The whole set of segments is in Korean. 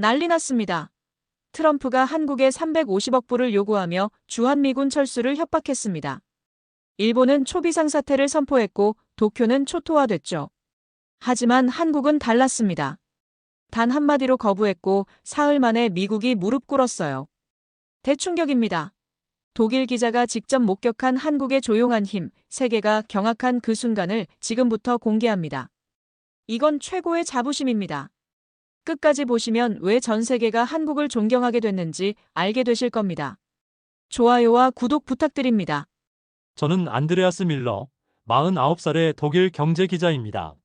난리 났습니다. 트럼프가 한국에 350억 불을 요구하며 주한미군 철수를 협박했습니다. 일본은 초비상사태를 선포했고 도쿄는 초토화됐죠. 하지만 한국은 달랐습니다. 단 한마디로 거부했고 사흘 만에 미국이 무릎 꿇었어요. 대충격입니다. 독일 기자가 직접 목격한 한국의 조용한 힘, 세계가 경악한 그 순간을 지금부터 공개합니다. 이건 최고의 자부심입니다. 끝까지 보시면 왜 전 세계가 한국을 존경하게 됐는지 알게 되실 겁니다. 좋아요와 구독 부탁드립니다. 저는 안드레아스 밀러, 49살의 독일 경제 기자입니다.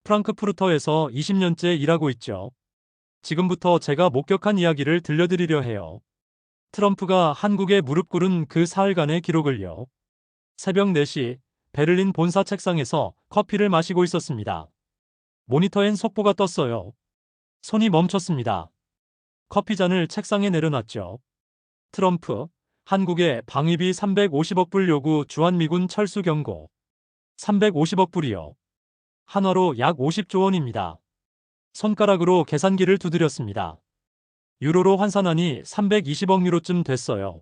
프랑크푸르터에서 20년째 일하고 있죠. 지금부터 제가 목격한 이야기를 들려드리려 해요. 트럼프가 한국에 무릎 꿇은 그 사흘간의 기록을요. 새벽 4시 베를린 본사 책상에서 커피를 마시고 있었습니다. 모니터엔 속보가 떴어요. 손이 멈췄습니다. 커피잔을 책상에 내려놨죠. 트럼프, 한국에 방위비 350억 불 요구 주한미군 철수 경고. 350억 불이요. 한화로 약 50조 원입니다. 손가락으로 계산기를 두드렸습니다. 유로로 환산하니 320억 유로쯤 됐어요.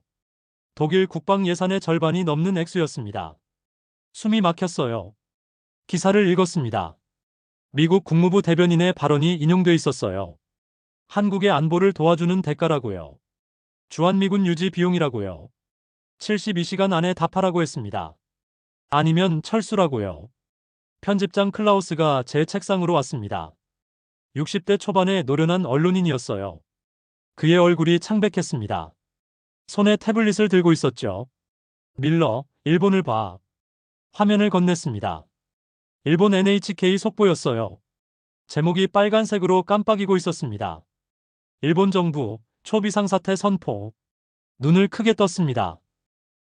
독일 국방 예산의 절반이 넘는 액수였습니다. 숨이 막혔어요. 기사를 읽었습니다. 미국 국무부 대변인의 발언이 인용돼 있었어요. 한국의 안보를 도와주는 대가라고요. 주한미군 유지 비용이라고요. 72시간 안에 답하라고 했습니다. 아니면 철수라고요. 편집장 클라우스가 제 책상으로 왔습니다. 60대 초반의 노련한 언론인이었어요. 그의 얼굴이 창백했습니다. 손에 태블릿을 들고 있었죠. 밀러, 일본을 봐. 화면을 건넸습니다. 일본 NHK 속보였어요. 제목이 빨간색으로 깜빡이고 있었습니다. 일본 정부, 초비상사태 선포. 눈을 크게 떴습니다.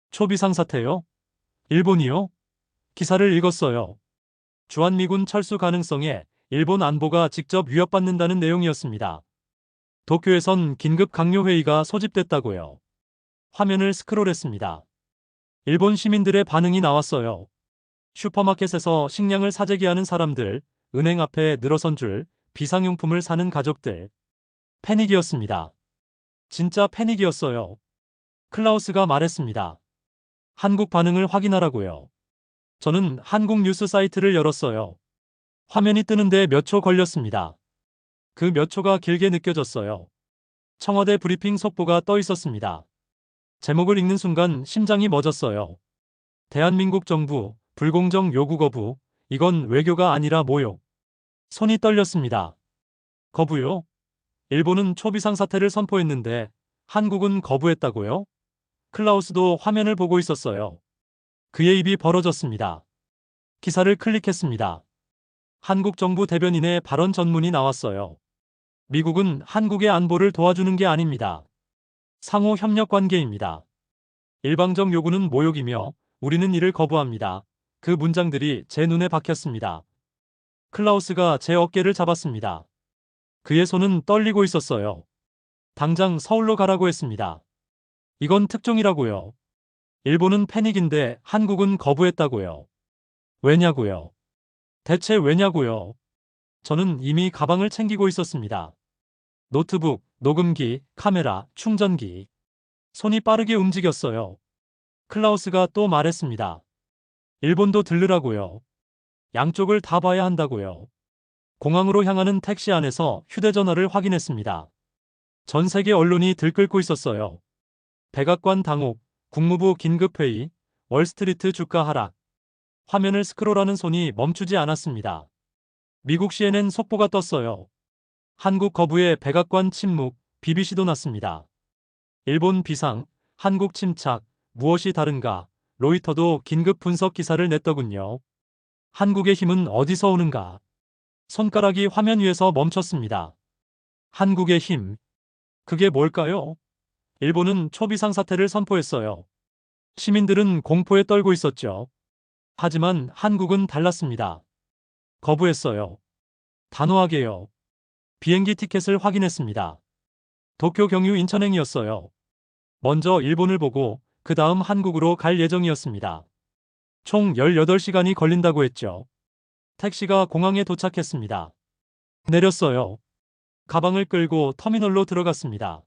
초비상사태요? 일본이요? 기사를 읽었어요. 주한미군 철수 가능성에 일본 안보가 직접 위협받는다는 내용이었습니다. 도쿄에선 긴급 강요회의가 소집됐다고요. 화면을 스크롤했습니다. 일본 시민들의 반응이 나왔어요. 슈퍼마켓에서 식량을 사재기하는 사람들, 은행 앞에 늘어선 줄, 비상용품을 사는 가족들. 패닉이었습니다. 진짜 패닉이었어요. 클라우스가 말했습니다. 한국 반응을 확인하라고요. 저는 한국 뉴스 사이트를 열었어요. 화면이 뜨는데 몇 초 걸렸습니다. 그 몇 초가 길게 느껴졌어요. 청와대 브리핑 속보가 떠 있었습니다. 제목을 읽는 순간 심장이 멎었어요. 대한민국 정부, 불공정 요구 거부, 이건 외교가 아니라 모욕. 손이 떨렸습니다. 거부요? 일본은 초비상사태를 선포했는데 한국은 거부했다고요? 클라우스도 화면을 보고 있었어요. 그의 입이 벌어졌습니다. 기사를 클릭했습니다. 한국 정부 대변인의 발언 전문이 나왔어요. 미국은 한국의 안보를 도와주는 게 아닙니다. 상호 협력 관계입니다. 일방적 요구는 모욕이며 우리는 이를 거부합니다. 그 문장들이 제 눈에 박혔습니다. 클라우스가 제 어깨를 잡았습니다. 그의 손은 떨리고 있었어요. 당장 서울로 가라고 했습니다. 이건 특종이라고요. 일본은 패닉인데 한국은 거부했다고요. 왜냐고요? 대체 왜냐고요? 저는 이미 가방을 챙기고 있었습니다. 노트북, 녹음기, 카메라, 충전기. 손이 빠르게 움직였어요. 클라우스가 또 말했습니다. 일본도 들르라고요. 양쪽을 다 봐야 한다고요. 공항으로 향하는 택시 안에서 휴대전화를 확인했습니다. 전 세계 언론이 들끓고 있었어요. 백악관 당혹, 국무부 긴급회의, 월스트리트 주가 하락. 화면을 스크롤하는 손이 멈추지 않았습니다. 미국 CNN 속보가 떴어요. 한국 거부에 백악관 침묵, BBC도 났습니다. 일본 비상, 한국 침착, 무엇이 다른가, 로이터도 긴급 분석 기사를 냈더군요. 한국의 힘은 어디서 오는가? 손가락이 화면 위에서 멈췄습니다. 한국의 힘. 그게 뭘까요? 일본은 초비상사태를 선포했어요. 시민들은 공포에 떨고 있었죠. 하지만 한국은 달랐습니다. 거부했어요. 단호하게요. 비행기 티켓을 확인했습니다. 도쿄 경유 인천행이었어요. 먼저 일본을 보고 그 다음 한국으로 갈 예정이었습니다. 총 18시간이 걸린다고 했죠. 택시가 공항에 도착했습니다. 내렸어요. 가방을 끌고 터미널로 들어갔습니다.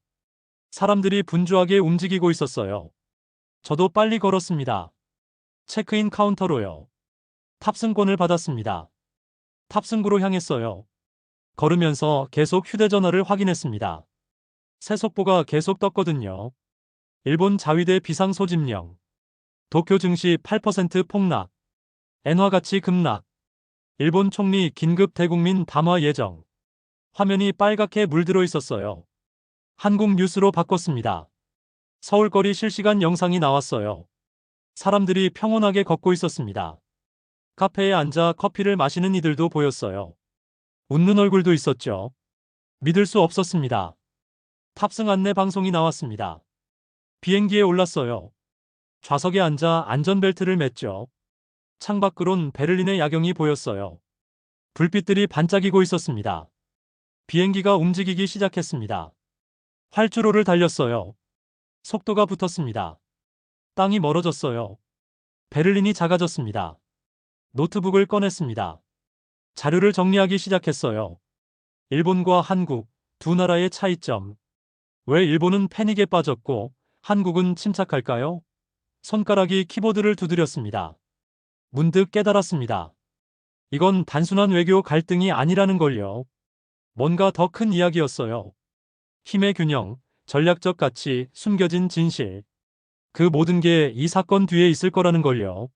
사람들이 분주하게 움직이고 있었어요. 저도 빨리 걸었습니다. 체크인 카운터로요. 탑승권을 받았습니다. 탑승구로 향했어요. 걸으면서 계속 휴대전화를 확인했습니다. 새 속보가 계속 떴거든요. 일본 자위대 비상소집령. 도쿄 증시 8% 폭락. 엔화 가치 급락. 일본 총리 긴급 대국민 담화 예정. 화면이 빨갛게 물들어 있었어요. 한국 뉴스로 바꿨습니다. 서울거리 실시간 영상이 나왔어요. 사람들이 평온하게 걷고 있었습니다. 카페에 앉아 커피를 마시는 이들도 보였어요. 웃는 얼굴도 있었죠. 믿을 수 없었습니다. 탑승 안내 방송이 나왔습니다. 비행기에 올랐어요. 좌석에 앉아 안전벨트를 맸죠. 창밖으론 베를린의 야경이 보였어요. 불빛들이 반짝이고 있었습니다. 비행기가 움직이기 시작했습니다. 활주로를 달렸어요. 속도가 붙었습니다. 땅이 멀어졌어요. 베를린이 작아졌습니다. 노트북을 꺼냈습니다. 자료를 정리하기 시작했어요. 일본과 한국, 두 나라의 차이점. 왜 일본은 패닉에 빠졌고 한국은 침착할까요? 손가락이 키보드를 두드렸습니다. 문득 깨달았습니다. 이건 단순한 외교 갈등이 아니라는 걸요. 뭔가 더 큰 이야기였어요. 힘의 균형, 전략적 가치, 숨겨진 진실. 그 모든 게 이 사건 뒤에 있을 거라는 걸요.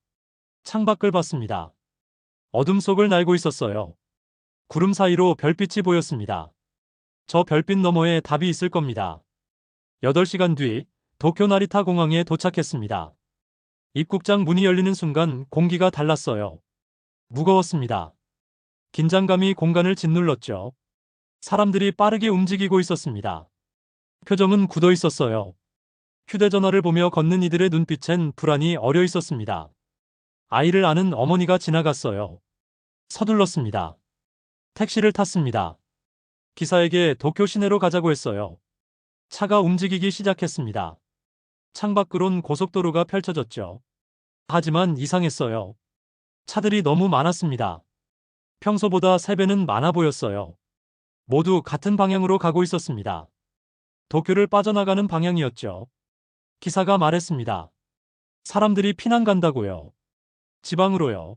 창밖을 봤습니다. 어둠 속을 날고 있었어요. 구름 사이로 별빛이 보였습니다. 저 별빛 너머에 답이 있을 겁니다. 8시간 뒤 도쿄 나리타 공항에 도착했습니다. 입국장 문이 열리는 순간 공기가 달랐어요. 무거웠습니다. 긴장감이 공간을 짓눌렀죠. 사람들이 빠르게 움직이고 있었습니다. 표정은 굳어 있었어요. 휴대전화를 보며 걷는 이들의 눈빛엔 불안이 어려 있었습니다. 아이를 아는 어머니가 지나갔어요. 서둘렀습니다. 택시를 탔습니다. 기사에게 도쿄 시내로 가자고 했어요. 차가 움직이기 시작했습니다. 창밖으론 고속도로가 펼쳐졌죠. 하지만 이상했어요. 차들이 너무 많았습니다. 평소보다 3배는 많아 보였어요. 모두 같은 방향으로 가고 있었습니다. 도쿄를 빠져나가는 방향이었죠. 기사가 말했습니다. 사람들이 피난 간다고요. 지방으로요.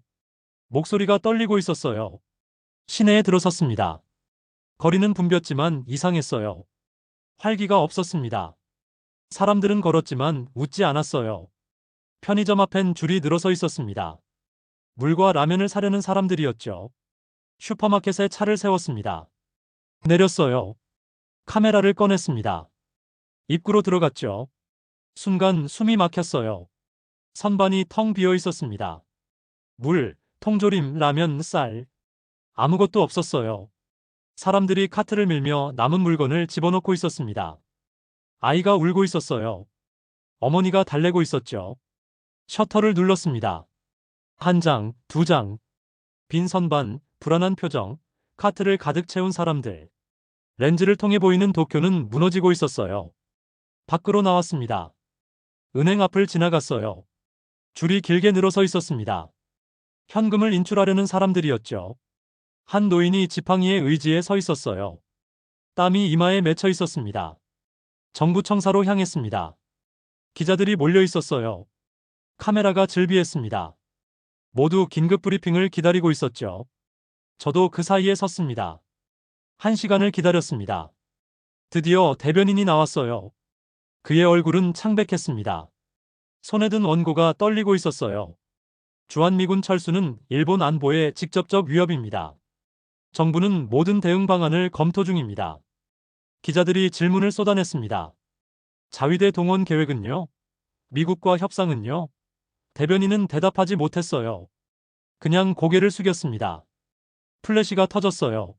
목소리가 떨리고 있었어요. 시내에 들어섰습니다. 거리는 붐볐지만 이상했어요. 활기가 없었습니다. 사람들은 걸었지만 웃지 않았어요. 편의점 앞엔 줄이 늘어서 있었습니다. 물과 라면을 사려는 사람들이었죠. 슈퍼마켓에 차를 세웠습니다. 내렸어요. 카메라를 꺼냈습니다. 입구로 들어갔죠. 순간 숨이 막혔어요. 선반이 텅 비어 있었습니다. 물, 통조림, 라면, 쌀. 아무것도 없었어요. 사람들이 카트를 밀며 남은 물건을 집어넣고 있었습니다. 아이가 울고 있었어요. 어머니가 달래고 있었죠. 셔터를 눌렀습니다. 1장, 2장. 빈 선반, 불안한 표정, 카트를 가득 채운 사람들. 렌즈를 통해 보이는 도쿄는 무너지고 있었어요. 밖으로 나왔습니다. 은행 앞을 지나갔어요. 줄이 길게 늘어서 있었습니다. 현금을 인출하려는 사람들이었죠. 한 노인이 지팡이의 의지에 서 있었어요. 땀이 이마에 맺혀 있었습니다. 정부 청사로 향했습니다. 기자들이 몰려 있었어요. 카메라가 즐비했습니다. 모두 긴급 브리핑을 기다리고 있었죠. 저도 그 사이에 섰습니다. 1시간을 기다렸습니다. 드디어 대변인이 나왔어요. 그의 얼굴은 창백했습니다. 손에 든 원고가 떨리고 있었어요. 주한미군 철수는 일본 안보에 직접적 위협입니다. 정부는 모든 대응 방안을 검토 중입니다. 기자들이 질문을 쏟아냈습니다. 자위대 동원 계획은요? 미국과 협상은요? 대변인은 대답하지 못했어요. 그냥 고개를 숙였습니다. 플래시가 터졌어요.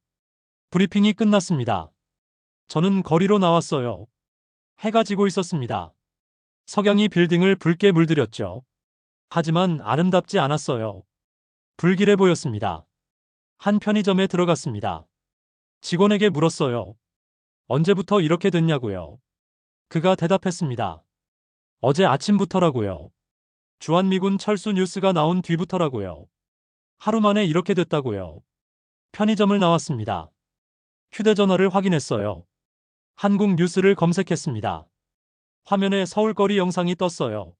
브리핑이 끝났습니다. 저는 거리로 나왔어요. 해가 지고 있었습니다. 석양이 빌딩을 붉게 물들였죠. 하지만 아름답지 않았어요. 불길해 보였습니다. 한 편의점에 들어갔습니다. 직원에게 물었어요. 언제부터 이렇게 됐냐고요. 그가 대답했습니다. 어제 아침부터라고요. 주한미군 철수 뉴스가 나온 뒤부터라고요. 하루 만에 이렇게 됐다고요. 편의점을 나왔습니다. 휴대전화를 확인했어요. 한국 뉴스를 검색했습니다. 화면에 서울거리 영상이 떴어요.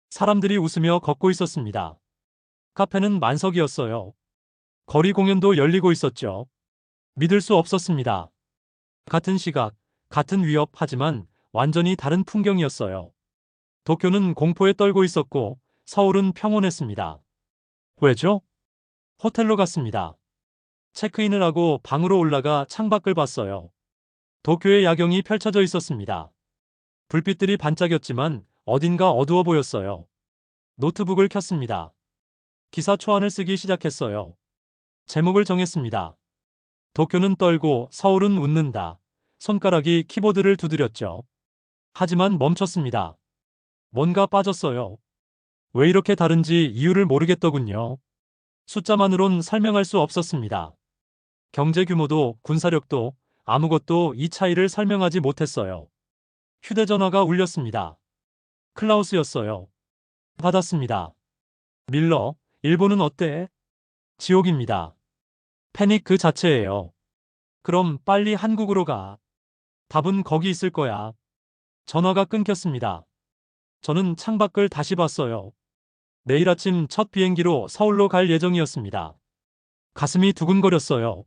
사람들이 웃으며 걷고 있었습니다. 카페는 만석이었어요. 거리 공연도 열리고 있었죠. 믿을 수 없었습니다. 같은 시각, 같은 위협, 하지만 완전히 다른 풍경이었어요. 도쿄는 공포에 떨고 있었고 서울은 평온했습니다. 왜죠? 호텔로 갔습니다. 체크인을 하고 방으로 올라가 창밖을 봤어요. 도쿄의 야경이 펼쳐져 있었습니다. 불빛들이 반짝였지만 어딘가 어두워 보였어요. 노트북을 켰습니다. 기사 초안을 쓰기 시작했어요. 제목을 정했습니다. 도쿄는 떨고 서울은 웃는다. 손가락이 키보드를 두드렸죠. 하지만 멈췄습니다. 뭔가 빠졌어요. 왜 이렇게 다른지 이유를 모르겠더군요. 숫자만으론 설명할 수 없었습니다. 경제 규모도 군사력도 아무것도 이 차이를 설명하지 못했어요. 휴대전화가 울렸습니다. 클라우스였어요. 받았습니다. 밀러, 일본은 어때? 지옥입니다. 패닉 그 자체예요. 그럼 빨리 한국으로 가. 답은 거기 있을 거야. 전화가 끊겼습니다. 저는 창밖을 다시 봤어요. 내일 아침 첫 비행기로 서울로 갈 예정이었습니다. 가슴이 두근거렸어요.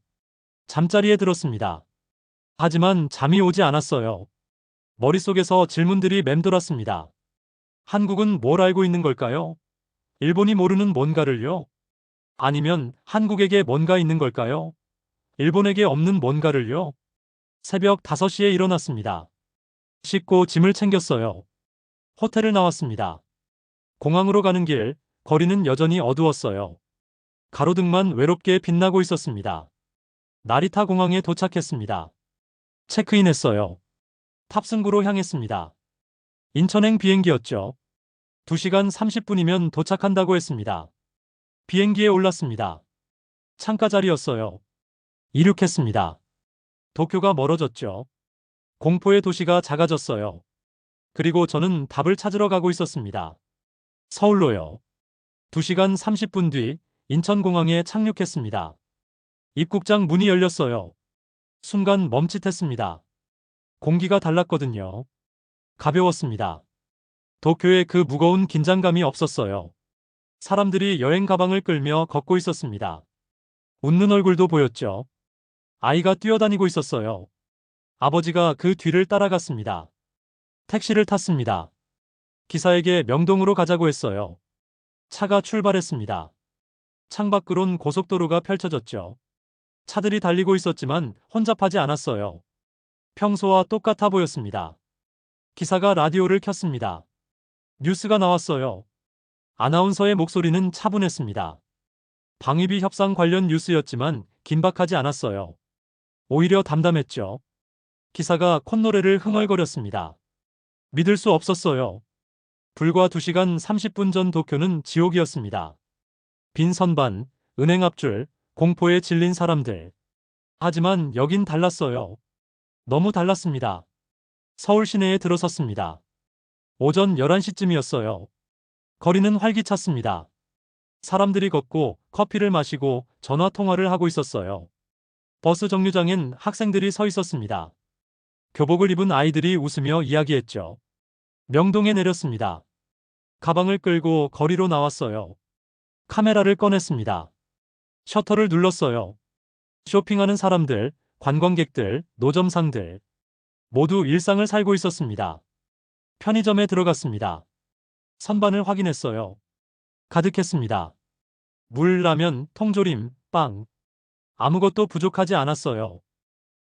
잠자리에 들었습니다. 하지만 잠이 오지 않았어요. 머릿속에서 질문들이 맴돌았습니다. 한국은 뭘 알고 있는 걸까요? 일본이 모르는 뭔가를요? 아니면 한국에게 뭔가 있는 걸까요? 일본에게 없는 뭔가를요? 새벽 5시에 일어났습니다. 씻고 짐을 챙겼어요. 호텔을 나왔습니다. 공항으로 가는 길, 거리는 여전히 어두웠어요. 가로등만 외롭게 빛나고 있었습니다. 나리타 공항에 도착했습니다. 체크인했어요. 탑승구로 향했습니다. 인천행 비행기였죠. 2시간 30분이면 도착한다고 했습니다. 비행기에 올랐습니다. 창가 자리였어요. 이륙했습니다. 도쿄가 멀어졌죠. 공포의 도시가 작아졌어요. 그리고 저는 답을 찾으러 가고 있었습니다. 서울로요. 2시간 30분 뒤 인천공항에 착륙했습니다. 입국장 문이 열렸어요. 순간 멈칫했습니다. 공기가 달랐거든요. 가벼웠습니다. 도쿄에 그 무거운 긴장감이 없었어요. 사람들이 여행 가방을 끌며 걷고 있었습니다. 웃는 얼굴도 보였죠. 아이가 뛰어다니고 있었어요. 아버지가 그 뒤를 따라갔습니다. 택시를 탔습니다. 기사에게 명동으로 가자고 했어요. 차가 출발했습니다. 창밖으론 고속도로가 펼쳐졌죠. 차들이 달리고 있었지만 혼잡하지 않았어요. 평소와 똑같아 보였습니다. 기사가 라디오를 켰습니다. 뉴스가 나왔어요. 아나운서의 목소리는 차분했습니다. 방위비 협상 관련 뉴스였지만 긴박하지 않았어요. 오히려 담담했죠. 기사가 콧노래를 흥얼거렸습니다. 믿을 수 없었어요. 불과 2시간 30분 전 도쿄는 지옥이었습니다. 빈 선반, 은행 앞줄, 공포에 질린 사람들. 하지만 여긴 달랐어요. 너무 달랐습니다. 서울 시내에 들어섰습니다. 오전 11시쯤이었어요. 거리는 활기찼습니다. 사람들이 걷고 커피를 마시고 전화 통화를 하고 있었어요. 버스 정류장엔 학생들이 서 있었습니다. 교복을 입은 아이들이 웃으며 이야기했죠. 명동에 내렸습니다. 가방을 끌고 거리로 나왔어요. 카메라를 꺼냈습니다. 셔터를 눌렀어요. 쇼핑하는 사람들, 관광객들, 노점상들. 모두 일상을 살고 있었습니다. 편의점에 들어갔습니다. 선반을 확인했어요. 가득했습니다. 물, 라면, 통조림, 빵. 아무것도 부족하지 않았어요.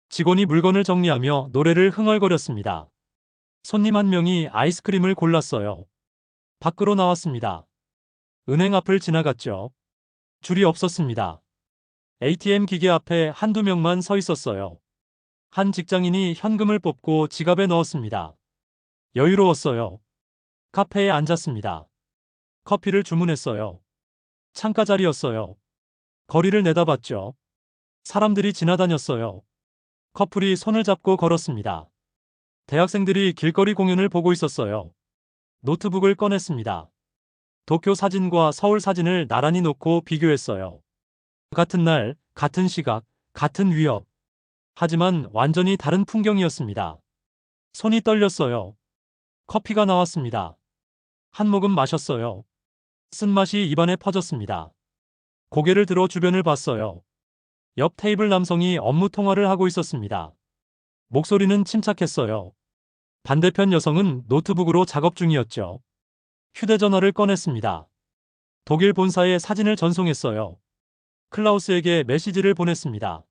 직원이 물건을 정리하며 노래를 흥얼거렸습니다. 손님 한 명이 아이스크림을 골랐어요. 밖으로 나왔습니다. 은행 앞을 지나갔죠. 줄이 없었습니다. ATM 기계 앞에 한두 명만 서 있었어요. 한 직장인이 현금을 뽑고 지갑에 넣었습니다. 여유로웠어요. 카페에 앉았습니다. 커피를 주문했어요. 창가 자리였어요. 거리를 내다봤죠. 사람들이 지나다녔어요. 커플이 손을 잡고 걸었습니다. 대학생들이 길거리 공연을 보고 있었어요. 노트북을 꺼냈습니다. 도쿄 사진과 서울 사진을 나란히 놓고 비교했어요. 같은 날, 같은 시각, 같은 위협. 하지만 완전히 다른 풍경이었습니다. 손이 떨렸어요. 커피가 나왔습니다. 한 모금 마셨어요. 쓴맛이 입안에 퍼졌습니다. 고개를 들어 주변을 봤어요. 옆 테이블 남성이 업무 통화를 하고 있었습니다. 목소리는 침착했어요. 반대편 여성은 노트북으로 작업 중이었죠. 휴대전화를 꺼냈습니다. 독일 본사에 사진을 전송했어요. 클라우스에게 메시지를 보냈습니다.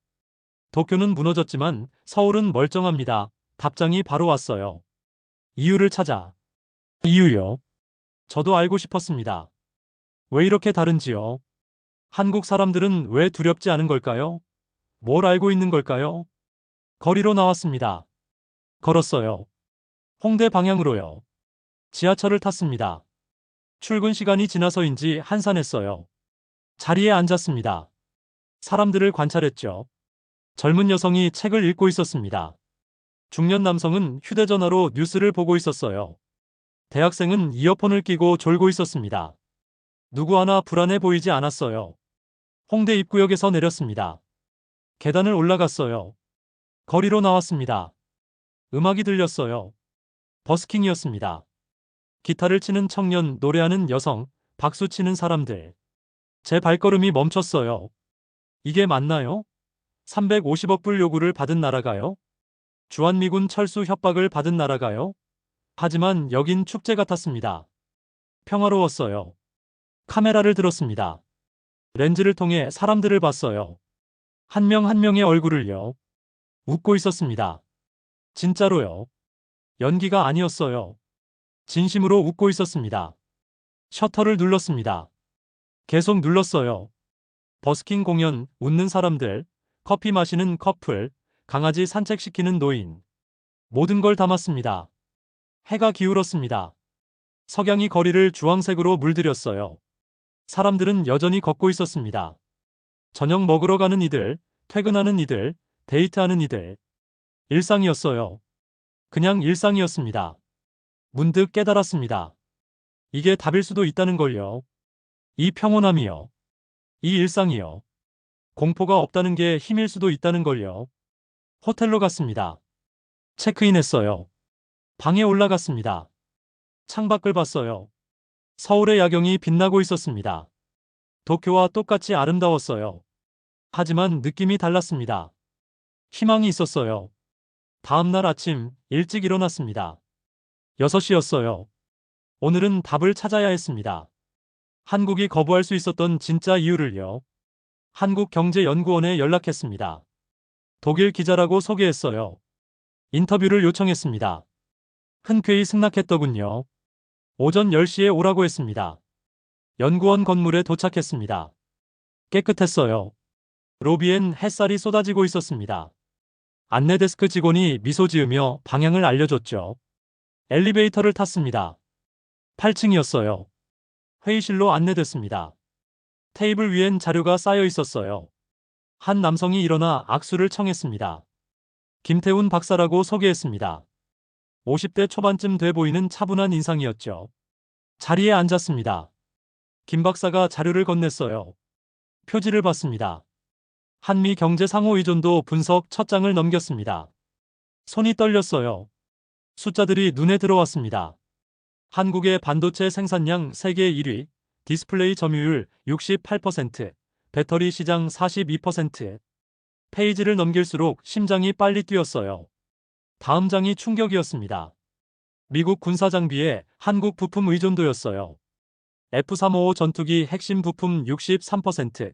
도쿄는 무너졌지만 서울은 멀쩡합니다. 답장이 바로 왔어요. 이유를 찾아. 이유요? 저도 알고 싶었습니다. 왜 이렇게 다른지요? 한국 사람들은 왜 두렵지 않은 걸까요? 뭘 알고 있는 걸까요? 거리로 나왔습니다. 걸었어요. 홍대 방향으로요. 지하철을 탔습니다. 출근 시간이 지나서인지 한산했어요. 자리에 앉았습니다. 사람들을 관찰했죠. 젊은 여성이 책을 읽고 있었습니다. 중년 남성은 휴대전화로 뉴스를 보고 있었어요. 대학생은 이어폰을 끼고 졸고 있었습니다. 누구 하나 불안해 보이지 않았어요. 홍대 입구역에서 내렸습니다. 계단을 올라갔어요. 거리로 나왔습니다. 음악이 들렸어요. 버스킹이었습니다. 기타를 치는 청년, 노래하는 여성, 박수 치는 사람들. 제 발걸음이 멈췄어요. 이게 맞나요? 350억 불 요구를 받은 나라가요? 주한미군 철수 협박을 받은 나라가요? 하지만 여긴 축제 같았습니다. 평화로웠어요. 카메라를 들었습니다. 렌즈를 통해 사람들을 봤어요. 한 명 한 명의 얼굴을요. 웃고 있었습니다. 진짜로요. 연기가 아니었어요. 진심으로 웃고 있었습니다. 셔터를 눌렀습니다. 계속 눌렀어요. 버스킹 공연, 웃는 사람들, 커피 마시는 커플, 강아지 산책시키는 노인. 모든 걸 담았습니다. 해가 기울었습니다. 석양이 거리를 주황색으로 물들였어요. 사람들은 여전히 걷고 있었습니다. 저녁 먹으러 가는 이들, 퇴근하는 이들, 데이트하는 이들. 일상이었어요. 그냥 일상이었습니다. 문득 깨달았습니다. 이게 답일 수도 있다는 걸요. 이 평온함이요. 이 일상이요. 공포가 없다는 게 힘일 수도 있다는 걸요. 호텔로 갔습니다. 체크인했어요. 방에 올라갔습니다. 창밖을 봤어요. 서울의 야경이 빛나고 있었습니다. 도쿄와 똑같이 아름다웠어요. 하지만 느낌이 달랐습니다. 희망이 있었어요. 다음 날 아침 일찍 일어났습니다. 6시였어요. 오늘은 답을 찾아야 했습니다. 한국이 거부할 수 있었던 진짜 이유를요. 한국경제연구원에 연락했습니다. 독일 기자라고 소개했어요. 인터뷰를 요청했습니다. 흔쾌히 승낙했더군요. 오전 10시에 오라고 했습니다. 연구원 건물에 도착했습니다. 깨끗했어요. 로비엔 햇살이 쏟아지고 있었습니다. 안내 데스크 직원이 미소 지으며 방향을 알려줬죠. 엘리베이터를 탔습니다. 8층이었어요. 회의실로 안내됐습니다. 테이블 위엔 자료가 쌓여 있었어요. 한 남성이 일어나 악수를 청했습니다. 김태훈 박사라고 소개했습니다. 50대 초반쯤 돼 보이는 차분한 인상이었죠. 자리에 앉았습니다. 김 박사가 자료를 건넸어요. 표지를 봤습니다. 한미 경제 상호 의존도 분석 첫 장을 넘겼습니다. 손이 떨렸어요. 숫자들이 눈에 들어왔습니다. 한국의 반도체 생산량 세계 1위, 디스플레이 점유율 68%, 배터리 시장 42%. 페이지를 넘길수록 심장이 빨리 뛰었어요. 다음 장이 충격이었습니다. 미국 군사 장비에 한국 부품 의존도였어요. F-355 전투기 핵심 부품 63%,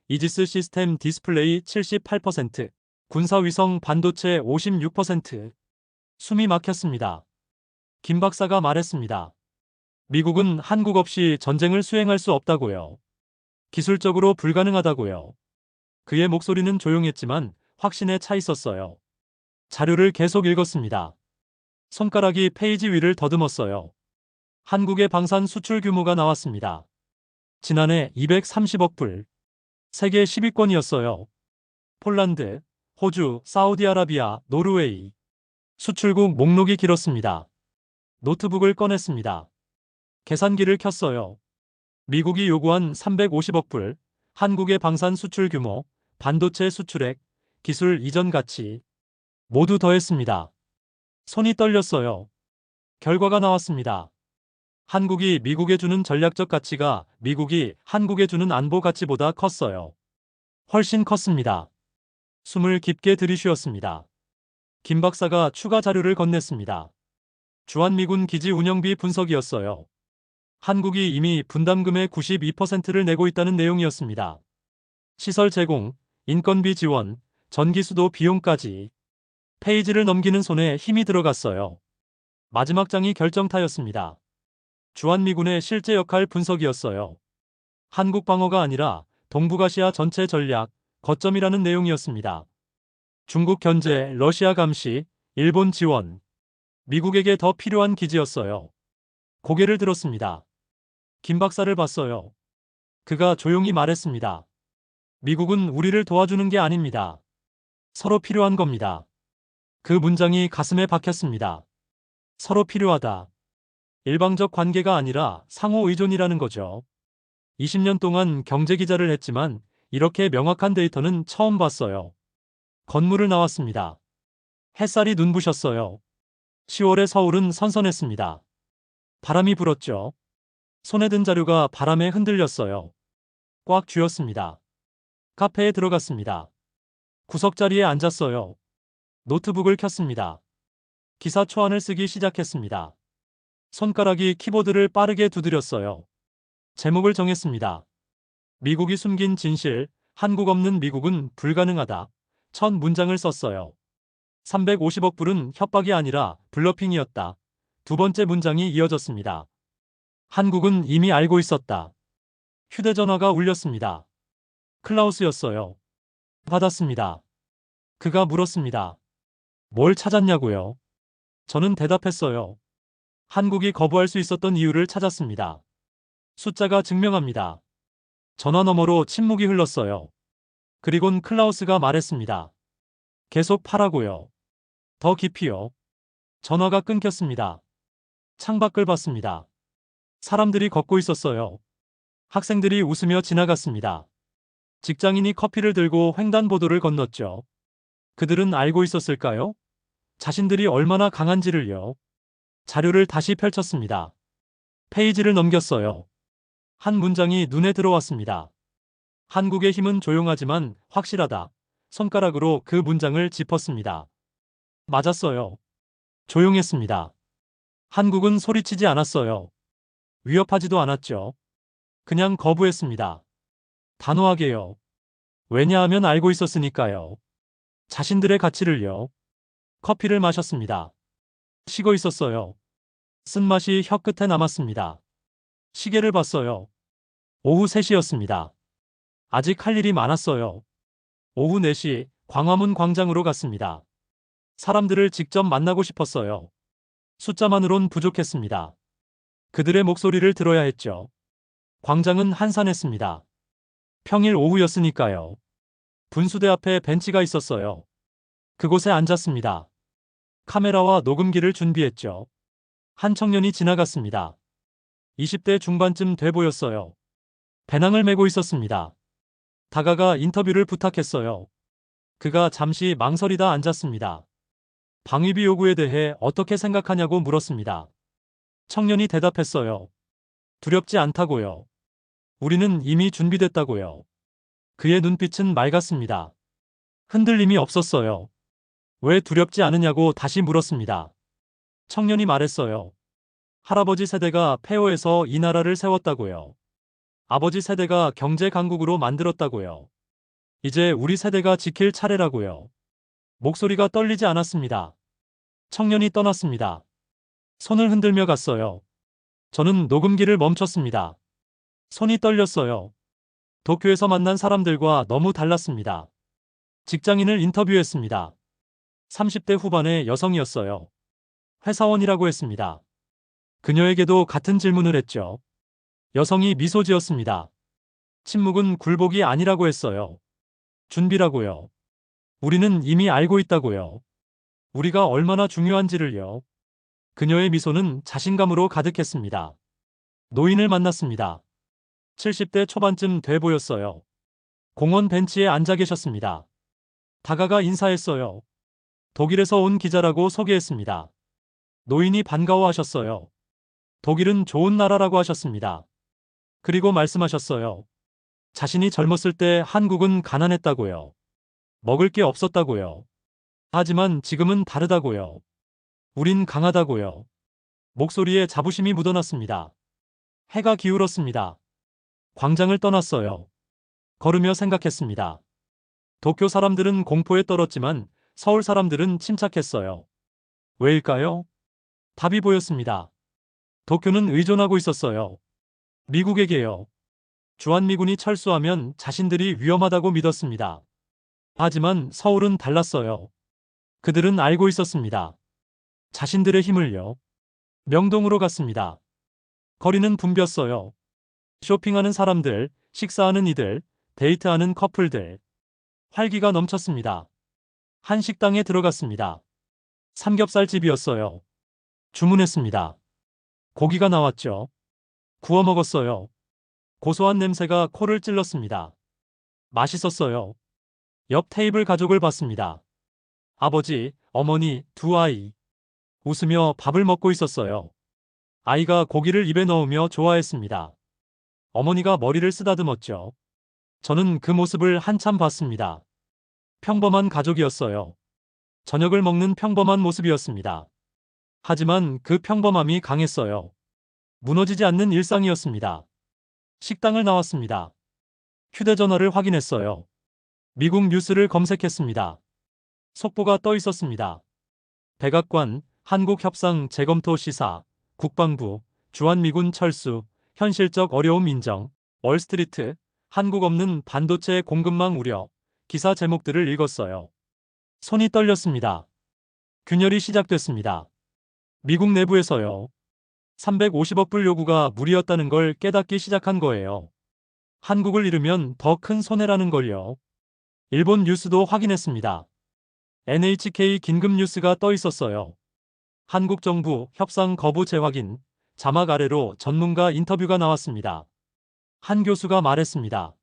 이지스 시스템 디스플레이 78%, 군사위성 반도체 56%. 숨이 막혔습니다. 김 박사가 말했습니다. 미국은 한국 없이 전쟁을 수행할 수 없다고요. 기술적으로 불가능하다고요. 그의 목소리는 조용했지만 확신에 차 있었어요. 자료를 계속 읽었습니다. 손가락이 페이지 위를 더듬었어요. 한국의 방산 수출 규모가 나왔습니다. 지난해 230억 불. 세계 10위권이었어요. 폴란드, 호주, 사우디아라비아, 노르웨이. 수출국 목록이 길었습니다. 노트북을 꺼냈습니다. 계산기를 켰어요. 미국이 요구한 350억 불, 한국의 방산 수출 규모, 반도체 수출액, 기술 이전 가치 모두 더했습니다. 손이 떨렸어요. 결과가 나왔습니다. 한국이 미국에 주는 전략적 가치가 미국이 한국에 주는 안보 가치보다 컸어요. 훨씬 컸습니다. 숨을 깊게 들이쉬었습니다. 김 박사가 추가 자료를 건넸습니다. 주한미군 기지 운영비 분석이었어요. 한국이 이미 분담금의 92%를 내고 있다는 내용이었습니다. 시설 제공, 인건비 지원, 전기 수도 비용까지. 페이지를 넘기는 손에 힘이 들어갔어요. 마지막 장이 결정타였습니다. 주한미군의 실제 역할 분석이었어요. 한국 방어가 아니라 동북아시아 전체 전략, 거점이라는 내용이었습니다. 중국 견제, 러시아 감시, 일본 지원. 미국에게 더 필요한 기지였어요. 고개를 들었습니다. 김 박사를 봤어요. 그가 조용히 말했습니다. 미국은 우리를 도와주는 게 아닙니다. 서로 필요한 겁니다. 그 문장이 가슴에 박혔습니다. 서로 필요하다. 일방적 관계가 아니라 상호 의존이라는 거죠. 20년 동안 경제 기자를 했지만 이렇게 명확한 데이터는 처음 봤어요. 건물을 나왔습니다. 햇살이 눈부셨어요. 10월의 서울은 선선했습니다. 바람이 불었죠. 손에 든 자료가 바람에 흔들렸어요. 꽉 쥐었습니다. 카페에 들어갔습니다. 구석자리에 앉았어요. 노트북을 켰습니다. 기사 초안을 쓰기 시작했습니다. 손가락이 키보드를 빠르게 두드렸어요. 제목을 정했습니다. 미국이 숨긴 진실, 한국 없는 미국은 불가능하다. 첫 문장을 썼어요. 350억 불은 협박이 아니라 블러핑이었다. 두 번째 문장이 이어졌습니다. 한국은 이미 알고 있었다. 휴대전화가 울렸습니다. 클라우스였어요. 받았습니다. 그가 물었습니다. 뭘 찾았냐고요? 저는 대답했어요. 한국이 거부할 수 있었던 이유를 찾았습니다. 숫자가 증명합니다. 전화 너머로 침묵이 흘렀어요. 그리곤 클라우스가 말했습니다. 계속 파라고요. 더 깊이요. 전화가 끊겼습니다. 창밖을 봤습니다. 사람들이 걷고 있었어요. 학생들이 웃으며 지나갔습니다. 직장인이 커피를 들고 횡단보도를 건넜죠. 그들은 알고 있었을까요? 자신들이 얼마나 강한지를요. 자료를 다시 펼쳤습니다. 페이지를 넘겼어요. 한 문장이 눈에 들어왔습니다. 한국의 힘은 조용하지만 확실하다. 손가락으로 그 문장을 짚었습니다. 맞았어요. 조용했습니다. 한국은 소리치지 않았어요. 위협하지도 않았죠. 그냥 거부했습니다. 단호하게요. 왜냐하면 알고 있었으니까요. 자신들의 가치를요. 커피를 마셨습니다. 쉬고 있었어요. 쓴맛이 혀끝에 남았습니다. 시계를 봤어요. 오후 3시였습니다. 아직 할 일이 많았어요. 오후 4시 광화문 광장으로 갔습니다. 사람들을 직접 만나고 싶었어요. 숫자만으론 부족했습니다. 그들의 목소리를 들어야 했죠. 광장은 한산했습니다. 평일 오후였으니까요. 분수대 앞에 벤치가 있었어요. 그곳에 앉았습니다. 카메라와 녹음기를 준비했죠. 한 청년이 지나갔습니다. 20대 중반쯤 돼 보였어요. 배낭을 메고 있었습니다. 다가가 인터뷰를 부탁했어요. 그가 잠시 망설이다 앉았습니다. 방위비 요구에 대해 어떻게 생각하냐고 물었습니다. 청년이 대답했어요. 두렵지 않다고요. 우리는 이미 준비됐다고요. 그의 눈빛은 맑았습니다. 흔들림이 없었어요. 왜 두렵지 않으냐고 다시 물었습니다. 청년이 말했어요. 할아버지 세대가 폐허에서 이 나라를 세웠다고요. 아버지 세대가 경제 강국으로 만들었다고요. 이제 우리 세대가 지킬 차례라고요. 목소리가 떨리지 않았습니다. 청년이 떠났습니다. 손을 흔들며 갔어요. 저는 녹음기를 멈췄습니다. 손이 떨렸어요. 도쿄에서 만난 사람들과 너무 달랐습니다. 직장인을 인터뷰했습니다. 30대 후반의 여성이었어요. 회사원이라고 했습니다. 그녀에게도 같은 질문을 했죠. 여성이 미소 지었습니다. 침묵은 굴복이 아니라고 했어요. 준비라고요. 우리는 이미 알고 있다고요. 우리가 얼마나 중요한지를요. 그녀의 미소는 자신감으로 가득했습니다. 노인을 만났습니다. 70대 초반쯤 돼 보였어요. 공원 벤치에 앉아 계셨습니다. 다가가 인사했어요. 독일에서 온 기자라고 소개했습니다. 노인이 반가워하셨어요. 독일은 좋은 나라라고 하셨습니다. 그리고 말씀하셨어요. 자신이 젊었을 때 한국은 가난했다고요. 먹을 게 없었다고요. 하지만 지금은 다르다고요. 우린 강하다고요. 목소리에 자부심이 묻어났습니다. 해가 기울었습니다. 광장을 떠났어요. 걸으며 생각했습니다. 도쿄 사람들은 공포에 떨었지만 서울 사람들은 침착했어요. 왜일까요? 답이 보였습니다. 도쿄는 의존하고 있었어요. 미국에게요. 주한미군이 철수하면 자신들이 위험하다고 믿었습니다. 하지만 서울은 달랐어요. 그들은 알고 있었습니다. 자신들의 힘을요. 명동으로 갔습니다. 거리는 붐볐어요. 쇼핑하는 사람들, 식사하는 이들, 데이트하는 커플들. 활기가 넘쳤습니다. 한 식당에 들어갔습니다. 삼겹살집이었어요. 주문했습니다. 고기가 나왔죠. 구워 먹었어요. 고소한 냄새가 코를 찔렀습니다. 맛있었어요. 옆 테이블 가족을 봤습니다. 아버지, 어머니, 두 아이. 웃으며 밥을 먹고 있었어요. 아이가 고기를 입에 넣으며 좋아했습니다. 어머니가 머리를 쓰다듬었죠. 저는 그 모습을 한참 봤습니다. 평범한 가족이었어요. 저녁을 먹는 평범한 모습이었습니다. 하지만 그 평범함이 강했어요. 무너지지 않는 일상이었습니다. 식당을 나왔습니다. 휴대전화를 확인했어요. 미국 뉴스를 검색했습니다. 속보가 떠 있었습니다. 백악관, 한국협상 재검토 시사, 국방부, 주한미군 철수, 현실적 어려움 인정, 월스트리트, 한국 없는 반도체 공급망 우려, 기사 제목들을 읽었어요. 손이 떨렸습니다. 균열이 시작됐습니다. 미국 내부에서요. 350억 불 요구가 무리였다는 걸 깨닫기 시작한 거예요. 한국을 잃으면 더 큰 손해라는 걸요. 일본 뉴스도 확인했습니다. NHK 긴급 뉴스가 떠 있었어요. 한국 정부 협상 거부 재확인, 자막 아래로 전문가 인터뷰가 나왔습니다. 한 교수가 말했습니다.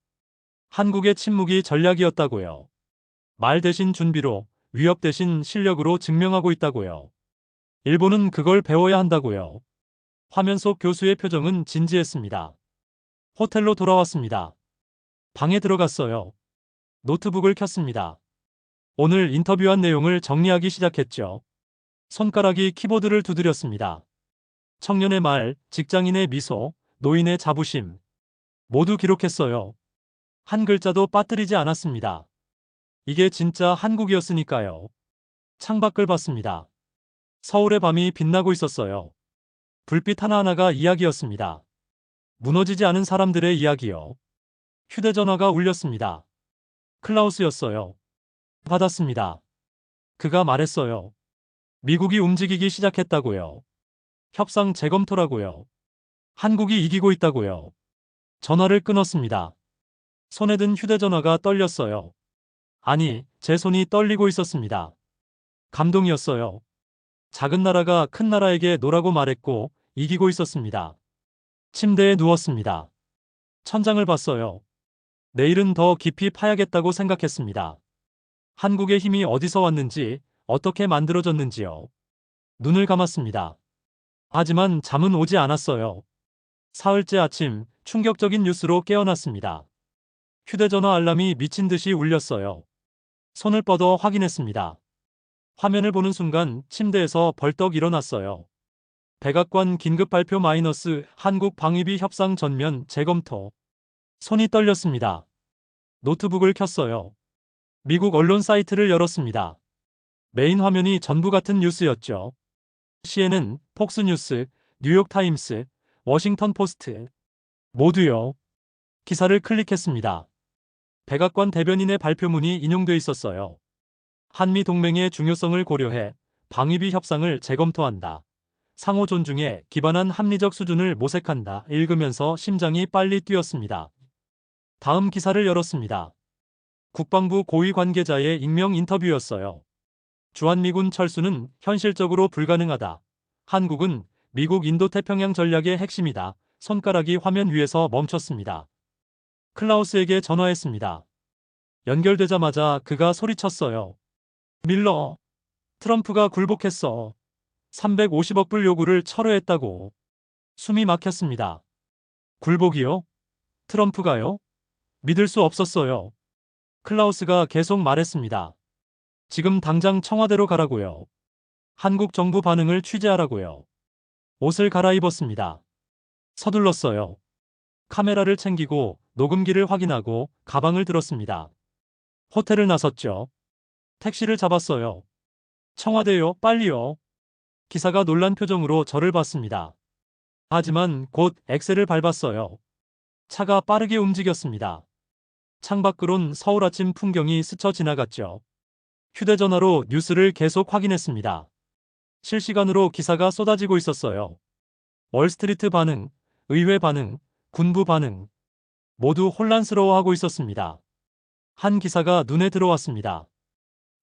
한국의 침묵이 전략이었다고요. 말 대신 준비로, 위협 대신 실력으로 증명하고 있다고요. 일본은 그걸 배워야 한다고요. 화면 속 교수의 표정은 진지했습니다. 호텔로 돌아왔습니다. 방에 들어갔어요. 노트북을 켰습니다. 오늘 인터뷰한 내용을 정리하기 시작했죠. 손가락이 키보드를 두드렸습니다. 청년의 말, 직장인의 미소, 노인의 자부심. 모두 기록했어요. 한 글자도 빠뜨리지 않았습니다. 이게 진짜 한국이었으니까요. 창밖을 봤습니다. 서울의 밤이 빛나고 있었어요. 불빛 하나하나가 이야기였습니다. 무너지지 않은 사람들의 이야기요. 휴대전화가 울렸습니다. 클라우스였어요. 받았습니다. 그가 말했어요. 미국이 움직이기 시작했다고요. 협상 재검토라고요. 한국이 이기고 있다고요. 전화를 끊었습니다. 손에 든 휴대전화가 떨렸어요. 아니, 제 손이 떨리고 있었습니다. 감동이었어요. 작은 나라가 큰 나라에게 노라고 말했고 이기고 있었습니다. 침대에 누웠습니다. 천장을 봤어요. 내일은 더 깊이 파야겠다고 생각했습니다. 한국의 힘이 어디서 왔는지, 어떻게 만들어졌는지요. 눈을 감았습니다. 하지만 잠은 오지 않았어요. 사흘째 아침, 충격적인 뉴스로 깨어났습니다. 휴대전화 알람이 미친 듯이 울렸어요. 손을 뻗어 확인했습니다. 화면을 보는 순간 침대에서 벌떡 일어났어요. 백악관 긴급 발표 마이너스 한국 방위비 협상 전면 재검토. 손이 떨렸습니다. 노트북을 켰어요. 미국 언론 사이트를 열었습니다. 메인 화면이 전부 같은 뉴스였죠. CNN, 폭스뉴스, 뉴욕타임스, 워싱턴 포스트. 모두요. 기사를 클릭했습니다. 백악관 대변인의 발표문이 인용돼 있었어요. 한미 동맹의 중요성을 고려해 방위비 협상을 재검토한다. 상호 존중에 기반한 합리적 수준을 모색한다. 읽으면서 심장이 빨리 뛰었습니다. 다음 기사를 열었습니다. 국방부 고위 관계자의 익명 인터뷰였어요. 주한미군 철수는 현실적으로 불가능하다. 한국은 미국 인도태평양 전략의 핵심이다. 손가락이 화면 위에서 멈췄습니다. 클라우스에게 전화했습니다. 연결되자마자 그가 소리쳤어요. 밀러, 트럼프가 굴복했어. 350억 불 요구를 철회했다고. 숨이 막혔습니다. 굴복이요? 트럼프가요? 믿을 수 없었어요. 클라우스가 계속 말했습니다. 지금 당장 청와대로 가라고요. 한국 정부 반응을 취재하라고요. 옷을 갈아입었습니다. 서둘렀어요. 카메라를 챙기고 녹음기를 확인하고 가방을 들었습니다. 호텔을 나섰죠. 택시를 잡았어요. 청와대요, 빨리요. 기사가 놀란 표정으로 저를 봤습니다. 하지만 곧 엑셀을 밟았어요. 차가 빠르게 움직였습니다. 창밖으론 서울 아침 풍경이 스쳐 지나갔죠. 휴대전화로 뉴스를 계속 확인했습니다. 실시간으로 기사가 쏟아지고 있었어요. 월스트리트 반응, 의회 반응, 군부 반응. 모두 혼란스러워하고 있었습니다. 한 기사가 눈에 들어왔습니다.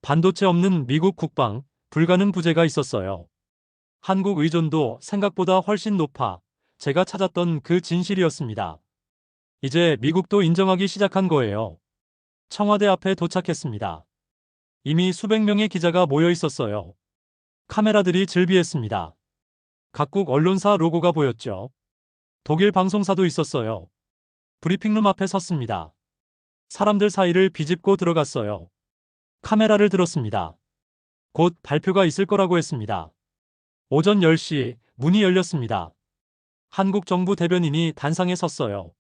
반도체 없는 미국 국방, 불가능 부재가 있었어요. 한국 의존도 생각보다 훨씬 높아. 제가 찾았던 그 진실이었습니다. 이제 미국도 인정하기 시작한 거예요. 청와대 앞에 도착했습니다. 이미 수백 명의 기자가 모여 있었어요. 카메라들이 즐비했습니다. 각국 언론사 로고가 보였죠. 독일 방송사도 있었어요. 브리핑룸 앞에 섰습니다. 사람들 사이를 비집고 들어갔어요. 카메라를 들었습니다. 곧 발표가 있을 거라고 했습니다. 오전 10시 문이 열렸습니다. 한국 정부 대변인이 단상에 섰어요.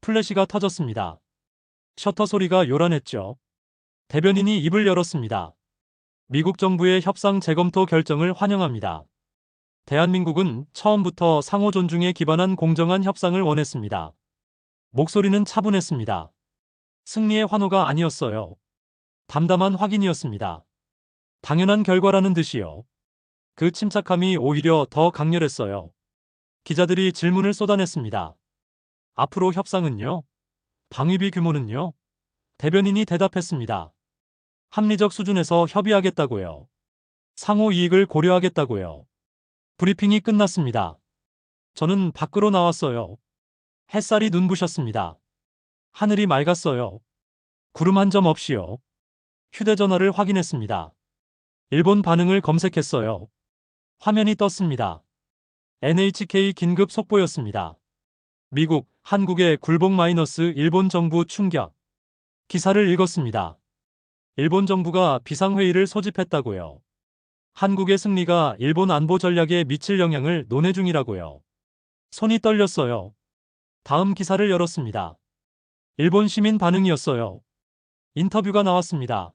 플래시가 터졌습니다. 셔터 소리가 요란했죠. 대변인이 입을 열었습니다. 미국 정부의 협상 재검토 결정을 환영합니다. 대한민국은 처음부터 상호 존중에 기반한 공정한 협상을 원했습니다. 목소리는 차분했습니다. 승리의 환호가 아니었어요. 담담한 확인이었습니다. 당연한 결과라는 듯이요. 그 침착함이 오히려 더 강렬했어요. 기자들이 질문을 쏟아냈습니다. 앞으로 협상은요? 방위비 규모는요? 대변인이 대답했습니다. 합리적 수준에서 협의하겠다고요. 상호 이익을 고려하겠다고요. 브리핑이 끝났습니다. 저는 밖으로 나왔어요. 햇살이 눈부셨습니다. 하늘이 맑았어요. 구름 한 점 없이요. 휴대전화를 확인했습니다. 일본 반응을 검색했어요. 화면이 떴습니다. NHK 긴급 속보였습니다. 미국, 한국의 굴복 마이너스 일본 정부 충격. 기사를 읽었습니다. 일본 정부가 비상회의를 소집했다고요. 한국의 승리가 일본 안보 전략에 미칠 영향을 논의 중이라고요. 손이 떨렸어요. 다음 기사를 열었습니다. 일본 시민 반응이었어요. 인터뷰가 나왔습니다.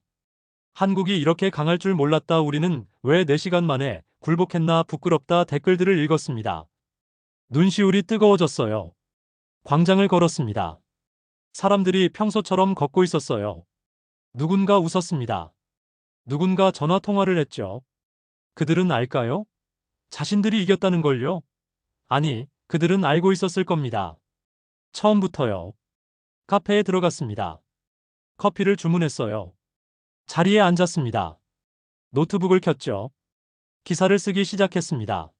한국이 이렇게 강할 줄 몰랐다. 우리는 왜 4시간 만에 굴복했나 부끄럽다. 댓글들을 읽었습니다. 눈시울이 뜨거워졌어요. 광장을 걸었습니다. 사람들이 평소처럼 걷고 있었어요. 누군가 웃었습니다. 누군가 전화 통화를 했죠. 그들은 알까요? 자신들이 이겼다는 걸요? 아니, 그들은 알고 있었을 겁니다. 처음부터요. 카페에 들어갔습니다. 커피를 주문했어요. 자리에 앉았습니다. 노트북을 켰죠. 기사를 쓰기 시작했습니다.